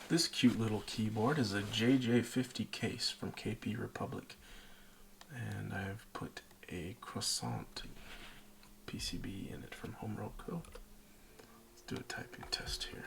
This cute little keyboard is a JJ50 case from KP Republic, and I've put a croissant PCB in it from Home Co. Let's do a typing test here.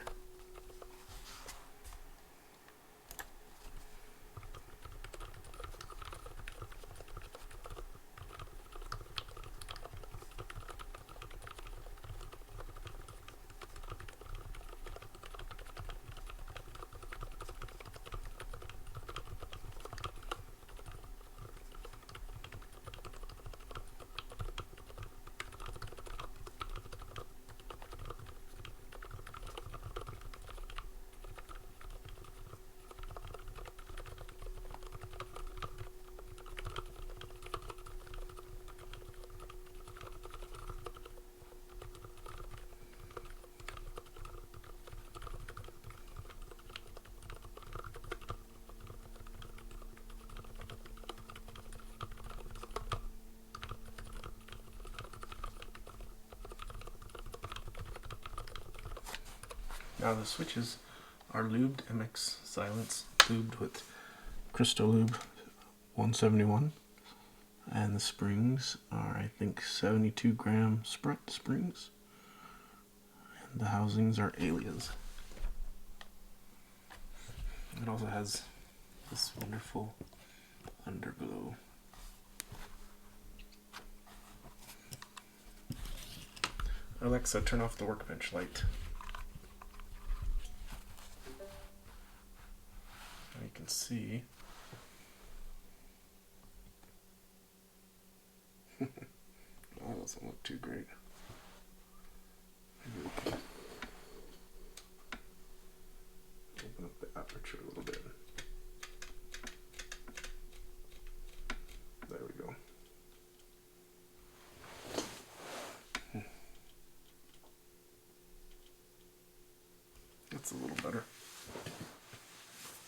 Now the switches are lubed MX Silence, lubed with Crystalube 171, and the springs are, I think, 72 gram Sprut springs, and the housings are Alias. It also has this wonderful underglow. Alexa, turn off the workbench light. You can see that doesn't look too great. Maybe we can open up the aperture a little bit. There we go. That's a little better.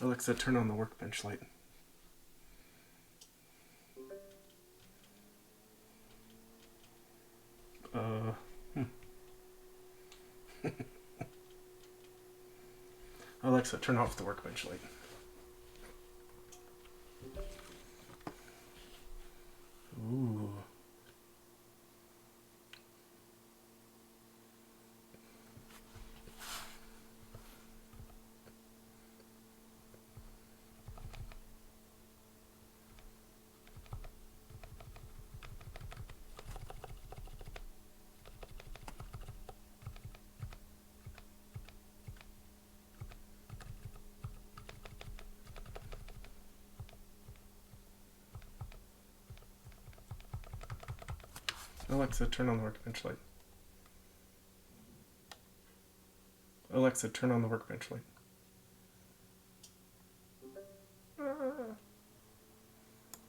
Alexa, turn on the workbench light. Alexa, turn off the workbench light. Ooh. Alexa, turn on the workbench light. Alexa, turn on the workbench light.